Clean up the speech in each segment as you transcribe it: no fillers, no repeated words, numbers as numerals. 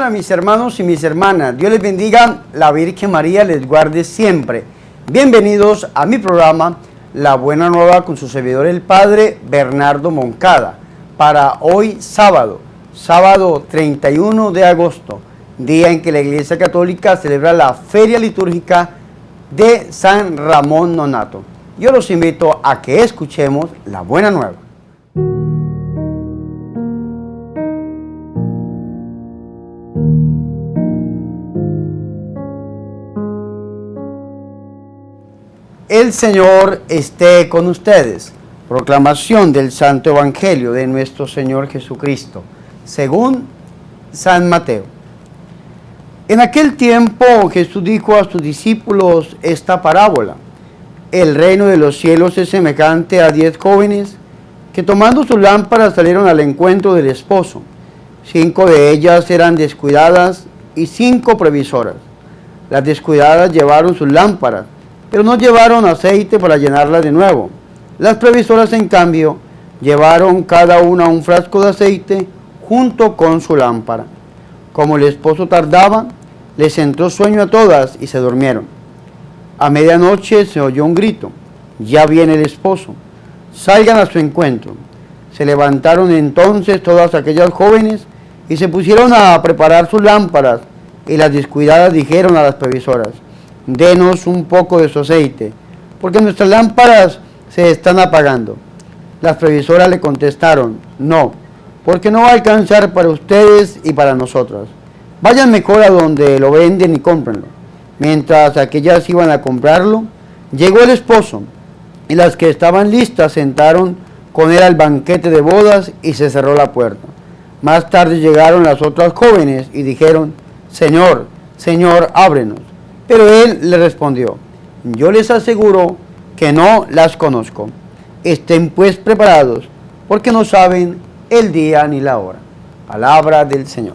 Hola mis hermanos y mis hermanas, Dios les bendiga, la Virgen María les guarde siempre. Bienvenidos a mi programa La Buena Nueva con su servidor el Padre Bernardo Moncada. Para hoy sábado 31 de agosto, día en que la Iglesia Católica celebra la feria litúrgica de San Ramón Nonnato. Yo los invito a que escuchemos la Buena Nueva. El Señor esté con ustedes. Proclamación del Santo Evangelio de nuestro Señor Jesucristo, según San Mateo. En aquel tiempo Jesús dijo a sus discípulos esta parábola: el reino de los cielos es semejante a 10 jóvenes que tomando sus lámparas salieron al encuentro del esposo. 5 de ellas eran descuidadas y 5 previsoras. Las descuidadas llevaron sus lámparas, pero no llevaron aceite para llenarlas de nuevo. Las previsoras, en cambio, llevaron cada una un frasco de aceite junto con su lámpara. Como el esposo tardaba, les entró sueño a todas y se durmieron. A medianoche se oyó un grito: ya viene el esposo, salgan a su encuentro. Se levantaron entonces todas aquellas jóvenes y se pusieron a preparar sus lámparas, y las descuidadas dijeron a las previsoras: denos un poco de su aceite, porque nuestras lámparas se están apagando. Las previsoras le contestaron: no, porque no va a alcanzar para ustedes y para nosotras. Vayan mejor a donde lo venden y cómprenlo. Mientras aquellas iban a comprarlo, llegó el esposo, y las que estaban listas sentaron con él al banquete de bodas y se cerró la puerta. Más tarde llegaron las otras jóvenes y dijeron: Señor, Señor, ábrenos. Pero él le respondió: yo les aseguro que no las conozco. Estén pues preparados, porque no saben el día ni la hora. Palabra del Señor.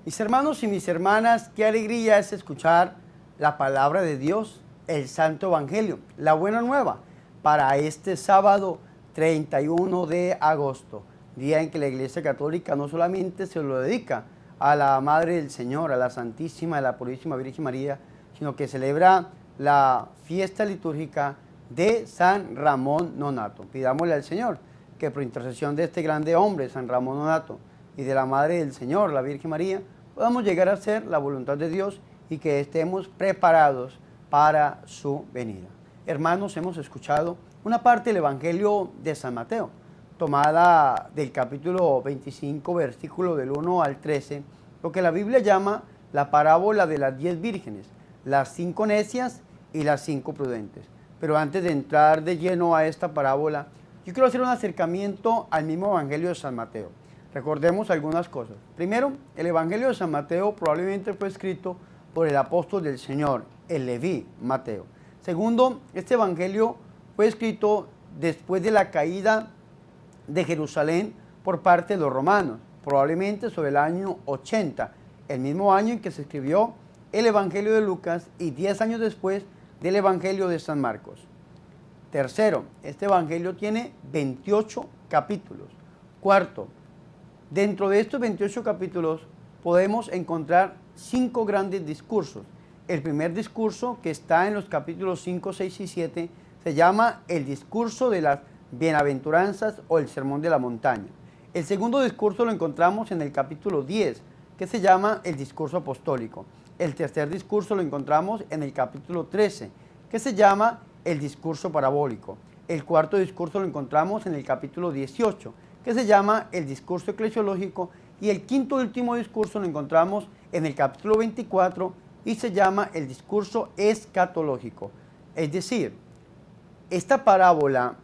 Mis hermanos y mis hermanas, qué alegría es escuchar la palabra de Dios, el Santo Evangelio, la Buena Nueva, para este sábado 31 de agosto, día en que la Iglesia Católica no solamente se lo dedica a la Madre del Señor, a la Santísima y la Purísima Virgen María, sino que celebra la fiesta litúrgica de San Ramón Nonnato. Pidámosle al Señor que por intercesión de este grande hombre, San Ramón Nonnato, y de la Madre del Señor, la Virgen María, podamos llegar a hacer la voluntad de Dios y que estemos preparados para su venida. Hermanos, hemos escuchado una parte del Evangelio de San Mateo, tomada del capítulo 25, versículo del 1 al 13, lo que la Biblia llama la parábola de las 10 vírgenes, las 5 necias y las 5 prudentes. Pero antes de entrar de lleno a esta parábola, yo quiero hacer un acercamiento al mismo Evangelio de San Mateo. Recordemos algunas cosas. Primero, el Evangelio de San Mateo probablemente fue escrito por el apóstol del Señor, el Leví Mateo. Segundo, este Evangelio fue escrito después de la caída de Jerusalén por parte de los romanos, probablemente sobre el año 80, el mismo año en que se escribió el Evangelio de Lucas y 10 años después del Evangelio de San Marcos. Tercero, este Evangelio tiene 28 capítulos. Cuarto, dentro de estos 28 capítulos podemos encontrar 5 grandes discursos. El primer discurso, que está en los capítulos 5, 6 y 7, se llama el discurso de las bienaventuranzas o el sermón de la montaña. El segundo discurso lo encontramos en el capítulo 10, que se llama el discurso apostólico. El tercer discurso lo encontramos en el capítulo 13, que se llama el discurso parabólico. El cuarto discurso lo encontramos en el capítulo 18, que se llama el discurso eclesiológico, y el quinto y último discurso lo encontramos en el capítulo 24 y se llama el discurso escatológico. Es decir, esta parábola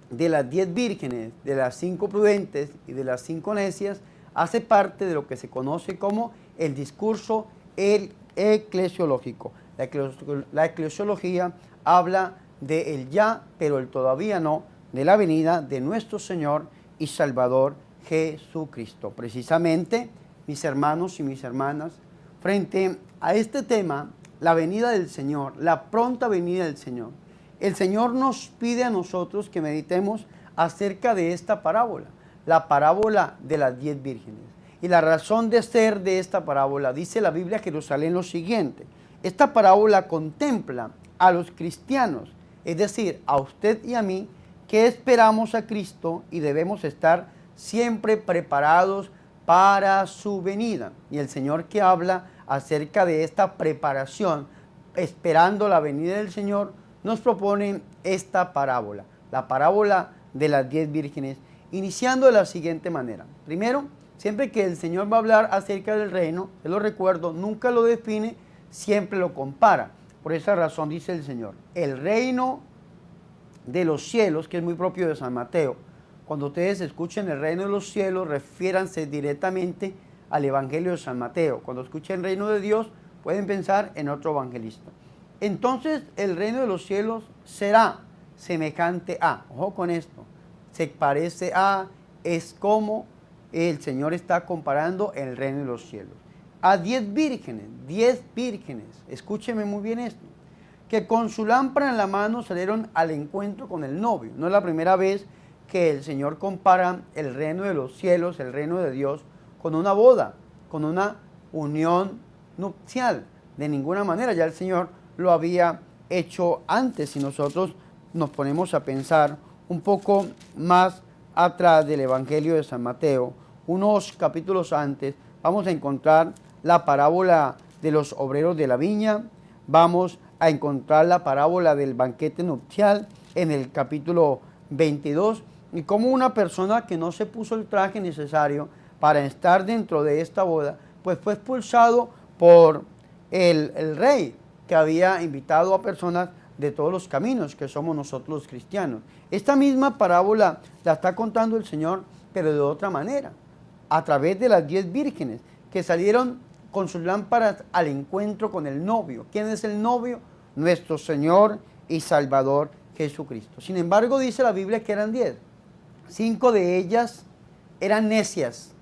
de las 10 vírgenes, de las 5 prudentes y de las 5 necias hace parte de lo que se conoce como el discurso eclesiológico. La eclesiología habla de el ya, pero el todavía no, de la venida de nuestro Señor y Salvador Jesucristo. Precisamente, mis hermanos y mis hermanas, frente a este tema la venida del Señor, la pronta venida del Señor, el Señor nos pide a nosotros que meditemos acerca de esta parábola, la parábola de las 10 vírgenes. Y la razón de ser de esta parábola, dice la Biblia Jerusalén lo siguiente: esta parábola contempla a los cristianos, es decir, a usted y a mí, que esperamos a Cristo y debemos estar siempre preparados para su venida. Y el Señor, que habla acerca de esta preparación, esperando la venida del Señor, nos propone esta parábola, la parábola de las 10 vírgenes, iniciando de la siguiente manera. Primero, siempre que el Señor va a hablar acerca del reino, yo lo recuerdo, nunca lo define, siempre lo compara. Por esa razón dice el Señor: el reino de los cielos, que es muy propio de San Mateo. Cuando ustedes escuchen el reino de los cielos, refiéranse directamente al Evangelio de San Mateo. Cuando escuchen el reino de Dios, pueden pensar en otro evangelista. Entonces, el reino de los cielos será semejante a, ojo con esto, se parece a, es como, el Señor está comparando el reino de los cielos a 10 vírgenes, escúcheme muy bien esto, que con su lámpara en la mano salieron al encuentro con el novio. No es la primera vez que el Señor compara el reino de los cielos, el reino de Dios, con una boda, con una unión nupcial. De ninguna manera, ya el Señor lo había hecho antes. Si nosotros nos ponemos a pensar un poco más atrás del Evangelio de San Mateo, unos capítulos antes, vamos a encontrar la parábola de los obreros de la viña, vamos a encontrar la parábola del banquete nupcial en el capítulo 22, y cómo una persona que no se puso el traje necesario para estar dentro de esta boda, pues fue expulsado por el rey, que había invitado a personas de todos los caminos, que somos nosotros los cristianos. Esta misma parábola la está contando el Señor, pero de otra manera, a través de las 10 vírgenes que salieron con sus lámparas al encuentro con el novio. ¿Quién es el novio? Nuestro Señor y Salvador Jesucristo. Sin embargo, dice la Biblia que eran 10. 5 de ellas eran necias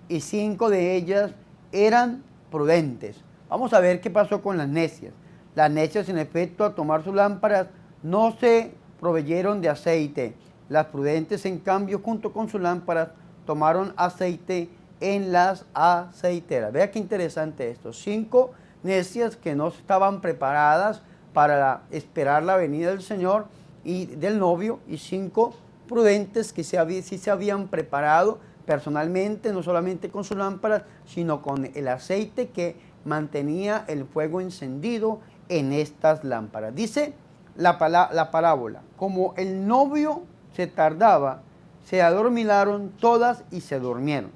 y 5 de ellas eran prudentes. Vamos a ver qué pasó con las necias. Las necias, en efecto, al tomar sus lámparas, no se proveyeron de aceite. Las prudentes, en cambio, junto con sus lámparas, tomaron aceite en las aceiteras. Vea qué interesante esto. 5 necias que no estaban preparadas para esperar la venida del Señor y del novio, y 5 prudentes que sí se habían preparado personalmente, no solamente con sus lámparas, sino con el aceite que mantenía el fuego encendido en estas lámparas. Dice la parábola: como el novio se tardaba, se adormilaron todas y se durmieron.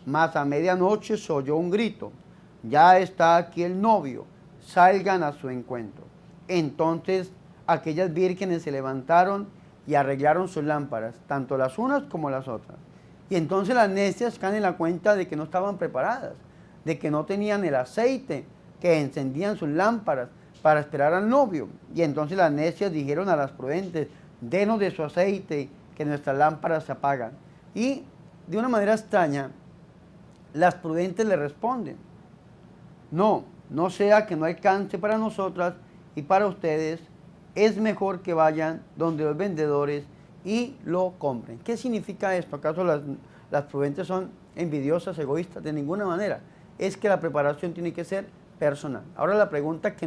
Mas a medianoche se oyó un grito: ya está aquí el novio, salgan a su encuentro. Entonces aquellas vírgenes se levantaron y arreglaron sus lámparas, tanto las unas como las otras. Y entonces las necias caen en la cuenta de que no estaban preparadas, de que no tenían el aceite, que encendían sus lámparas para esperar al novio. Y entonces las necias dijeron a las prudentes: denos de su aceite, que nuestras lámparas se apagan. Y de una manera extraña, las prudentes le responden: no sea que no alcance para nosotras y para ustedes, es mejor que vayan donde los vendedores y lo compren. ¿Qué significa esto? ¿Acaso las prudentes son envidiosas, egoístas? De ninguna manera. Es que la preparación tiene que ser personal. Ahora la pregunta que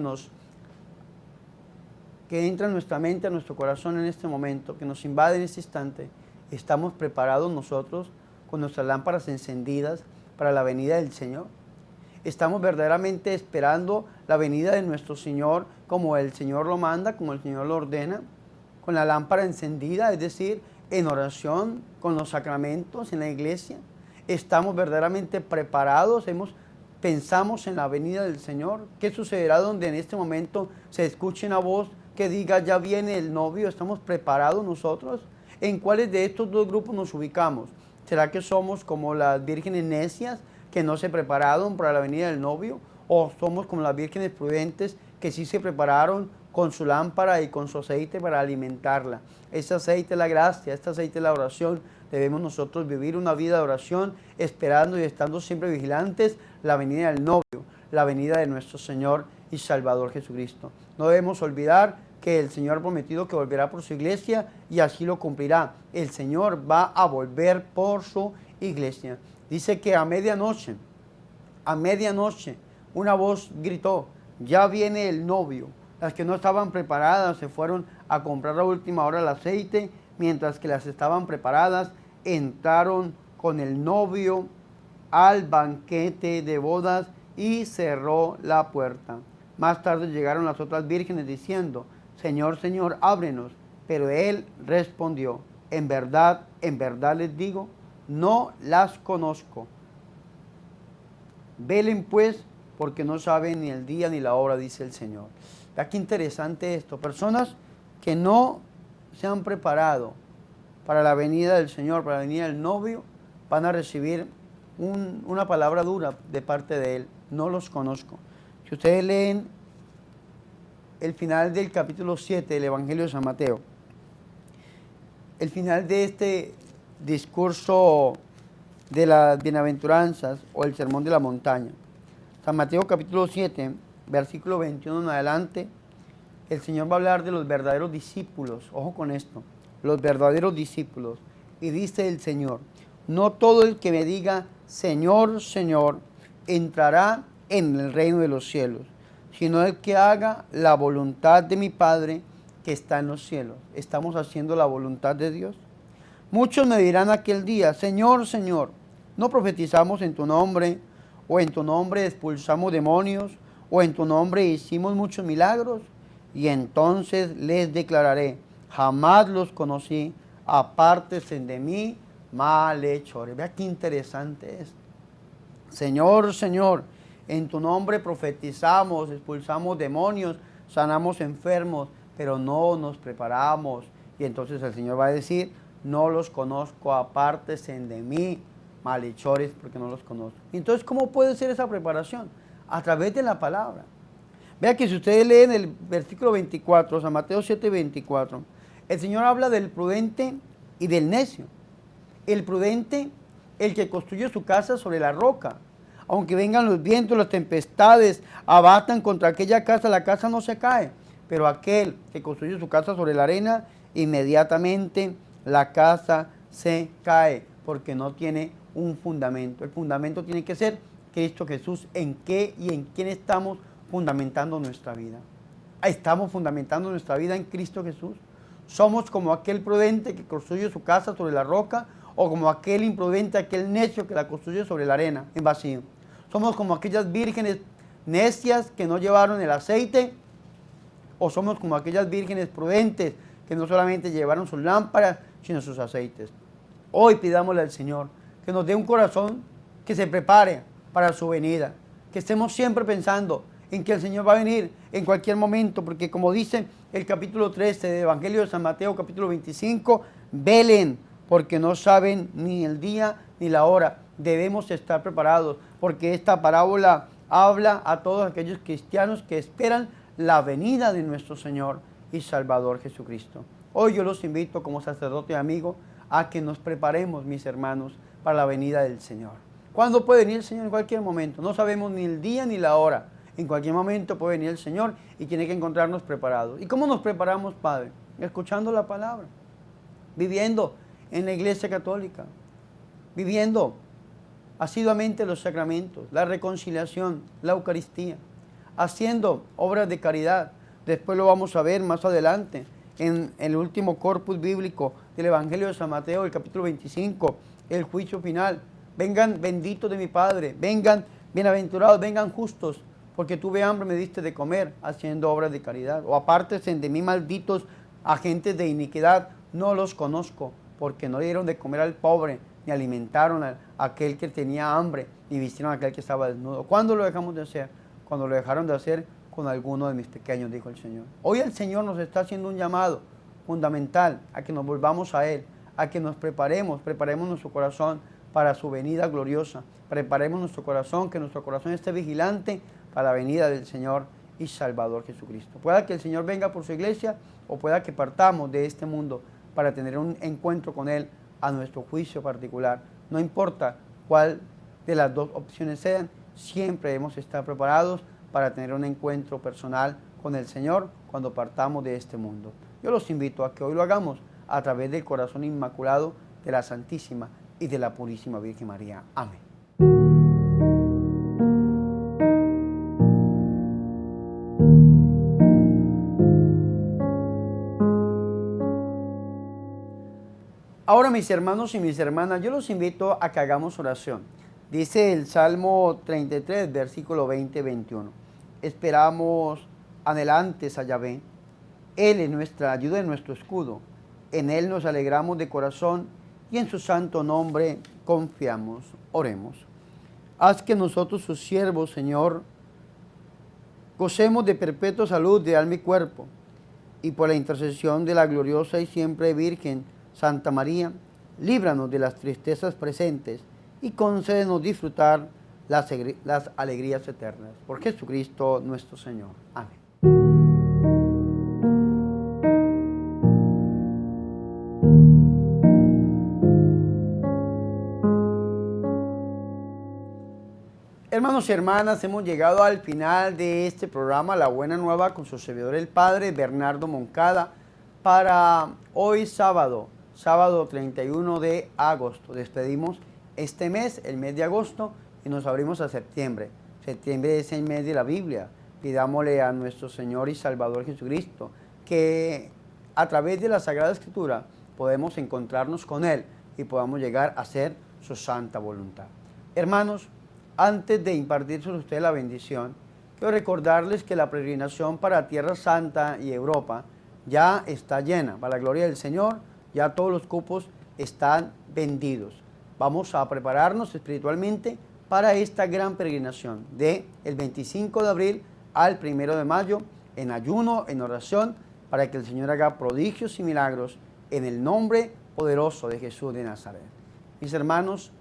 entra en nuestra mente, a nuestro corazón en este momento, que nos invade en este instante: ¿estamos preparados nosotros con nuestras lámparas encendidas para la venida del Señor? ¿Estamos verdaderamente esperando la venida de nuestro Señor como el Señor lo manda, como el Señor lo ordena, con la lámpara encendida, es decir, en oración, con los sacramentos, en la iglesia? ¿Estamos verdaderamente preparados? ¿Pensamos en la venida del Señor? ¿Qué sucederá donde en este momento se escuche una voz que diga: ya viene el novio? ¿Estamos preparados nosotros? ¿En cuáles de estos dos grupos nos ubicamos? ¿Será que somos como las vírgenes necias que no se prepararon para la venida del novio? ¿O somos como las vírgenes prudentes que sí se prepararon con su lámpara y con su aceite para alimentarla? Ese aceite es la gracia, este aceite es la oración. Debemos nosotros vivir una vida de oración, esperando y estando siempre vigilantes la venida del novio, la venida de nuestro Señor y Salvador Jesucristo. No debemos olvidar que el Señor ha prometido que volverá por su iglesia y así lo cumplirá. El Señor va a volver por su iglesia. Dice que a medianoche, una voz gritó, ya viene el novio. Las que no estaban preparadas se fueron a comprar a última hora el aceite, mientras que las estaban preparadas entraron con el novio al banquete de bodas y cerró la puerta. Más tarde llegaron las otras vírgenes diciendo, Señor, Señor, ábrenos. Pero él respondió, en verdad les digo, no las conozco. Velen pues, porque no saben ni el día ni la hora, dice el Señor. Vea qué interesante esto. Personas que no se han preparado para la venida del Señor, para la venida del novio, van a recibir una palabra dura de parte de Él. No los conozco. Si ustedes leen el final del capítulo 7 del Evangelio de San Mateo, el final de este discurso de las bienaventuranzas o el sermón de la montaña, San Mateo capítulo 7, versículo 21 en adelante, el Señor va a hablar de los verdaderos discípulos. Ojo con esto, los verdaderos discípulos. Y dice el Señor, no todo el que me diga, Señor, Señor, entrará en el reino de los cielos, sino el que haga la voluntad de mi Padre que está en los cielos. ¿Estamos haciendo la voluntad de Dios? Muchos me dirán aquel día, Señor, Señor, ¿no profetizamos en tu nombre? ¿O en tu nombre expulsamos demonios? ¿O en tu nombre hicimos muchos milagros? Y entonces les declararé, jamás los conocí, apártense de mí, malhechores. Vea qué interesante es. Señor, Señor, en tu nombre profetizamos, expulsamos demonios, sanamos enfermos, pero no nos preparamos. Y entonces el Señor va a decir, no los conozco, apártense de mí, malhechores, porque no los conozco. Y entonces, ¿cómo puede ser esa preparación? A través de la palabra. Vea que si ustedes leen el versículo 24, San Mateo 7, 24, el Señor habla del prudente y del necio. El prudente, el que construye su casa sobre la roca. Aunque vengan los vientos, las tempestades, abatan contra aquella casa, la casa no se cae. Pero aquel que construye su casa sobre la arena, inmediatamente la casa se cae, porque no tiene un fundamento. El fundamento tiene que ser Cristo Jesús. ¿En qué y en quién estamos fundamentando nuestra vida? ¿Estamos fundamentando nuestra vida en Cristo Jesús? ¿Somos como aquel prudente que construye su casa sobre la roca, o como aquel imprudente, aquel necio que la construye sobre la arena, en vacío? ¿Somos como aquellas vírgenes necias que no llevaron el aceite, o somos como aquellas vírgenes prudentes que no solamente llevaron sus lámparas, sino sus aceites? Hoy pidámosle al Señor que nos dé un corazón que se prepare para su venida, que estemos siempre pensando en que el Señor va a venir en cualquier momento, porque como dice el capítulo 13 del Evangelio de San Mateo, capítulo 25, velen, porque no saben ni el día ni la hora. Debemos estar preparados, porque esta parábola habla a todos aquellos cristianos que esperan la venida de nuestro Señor y Salvador Jesucristo. Hoy yo los invito como sacerdote y amigo a que nos preparemos, mis hermanos, para la venida del Señor. ¿Cuándo puede venir el Señor? En cualquier momento. No sabemos ni el día ni la hora. En cualquier momento puede venir el Señor y tiene que encontrarnos preparados. ¿Y cómo nos preparamos, Padre? Escuchando la palabra, viviendo en la Iglesia Católica, viviendo asiduamente los sacramentos, la reconciliación, la Eucaristía, haciendo obras de caridad. Después lo vamos a ver más adelante en el último corpus bíblico del Evangelio de San Mateo, el capítulo 25, el juicio final. Vengan benditos de mi Padre, vengan bienaventurados, vengan justos, porque tuve hambre, me diste de comer, haciendo obras de caridad. O apártense de mí, malditos agentes de iniquidad, no los conozco, porque no dieron de comer al pobre, ni alimentaron a aquel que tenía hambre, ni vistieron a aquel que estaba desnudo. ¿Cuándo lo dejamos de hacer? Cuando lo dejaron de hacer con alguno de mis pequeños, dijo el Señor. Hoy el Señor nos está haciendo un llamado fundamental a que nos volvamos a Él, a que nos preparemos nuestro corazón para su venida gloriosa. Preparemos nuestro corazón, que nuestro corazón esté vigilante para la venida del Señor y Salvador Jesucristo. Pueda que el Señor venga por su iglesia, o pueda que partamos de este mundo para tener un encuentro con Él a nuestro juicio particular. No importa cuál de las dos opciones sean, siempre debemos estar preparados para tener un encuentro personal con el Señor cuando partamos de este mundo. Yo los invito a que hoy lo hagamos a través del corazón inmaculado de la Santísima y de la Purísima Virgen María. Amén. Ahora, mis hermanos y mis hermanas, yo los invito a que hagamos oración. Dice el Salmo 33, versículo 20-21. Esperamos anhelantes a Yahvé. Él es nuestra ayuda y nuestro escudo. En Él nos alegramos de corazón y en su santo nombre confiamos. Oremos. Haz que nosotros, sus siervos, Señor, gocemos de perpetua salud de alma y cuerpo, y por la intercesión de la gloriosa y siempre Virgen Santa María, líbranos de las tristezas presentes y concédenos disfrutar las alegrías eternas. Por Jesucristo nuestro Señor. Amén. Hermanos y hermanas, hemos llegado al final de este programa, La Buena Nueva, con su servidor el Padre Bernardo Moncada, para hoy sábado 31 de agosto. Despedimos este mes, el mes de agosto, y nos abrimos a septiembre. Septiembre es el mes de la Biblia. Pidámosle a nuestro Señor y Salvador Jesucristo que a través de la Sagrada Escritura podemos encontrarnos con Él y podamos llegar a hacer su santa voluntad. Hermanos, antes de impartir sobre ustedes la bendición, quiero recordarles que la peregrinación para Tierra Santa y Europa ya está llena. Para la gloria del Señor, ya todos los cupos están vendidos. Vamos a prepararnos espiritualmente para esta gran peregrinación del 25 de abril al 1 de mayo, en ayuno, en oración, para que el Señor haga prodigios y milagros en el nombre poderoso de Jesús de Nazaret. Mis hermanos,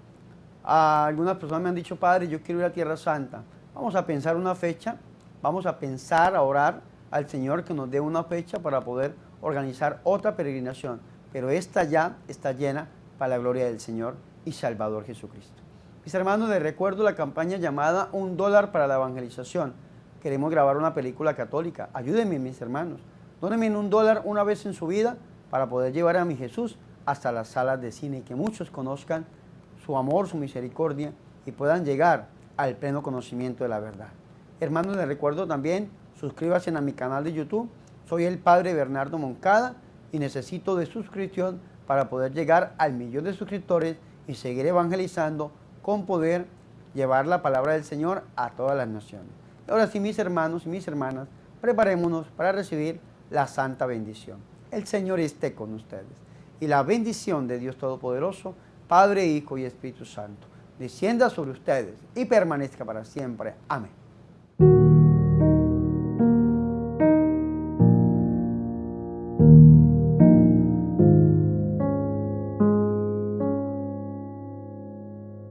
algunas personas me han dicho: Padre, yo quiero ir a Tierra Santa. Vamos a pensar una fecha, vamos a pensar, a orar al Señor que nos dé una fecha para poder organizar otra peregrinación. Pero esta ya está llena para la gloria del Señor y Salvador Jesucristo. Mis hermanos, les recuerdo la campaña llamada $1 para la evangelización. Queremos grabar una película católica. Ayúdenme, mis hermanos. Dónenme $1 una vez en su vida para poder llevar a mi Jesús hasta las salas de cine y que muchos conozcan su amor, su misericordia y puedan llegar al pleno conocimiento de la verdad. Hermanos, les recuerdo también, suscríbanse a mi canal de YouTube. Soy el Padre Bernardo Moncada y necesito de suscripción para poder llegar al 1.000.000 de suscriptores y seguir evangelizando con poder, llevar la palabra del Señor a todas las naciones. Ahora sí, mis hermanos y mis hermanas, preparémonos para recibir la santa bendición. El Señor esté con ustedes y la bendición de Dios Todopoderoso, Padre, Hijo y Espíritu Santo, descienda sobre ustedes y permanezca para siempre. Amén.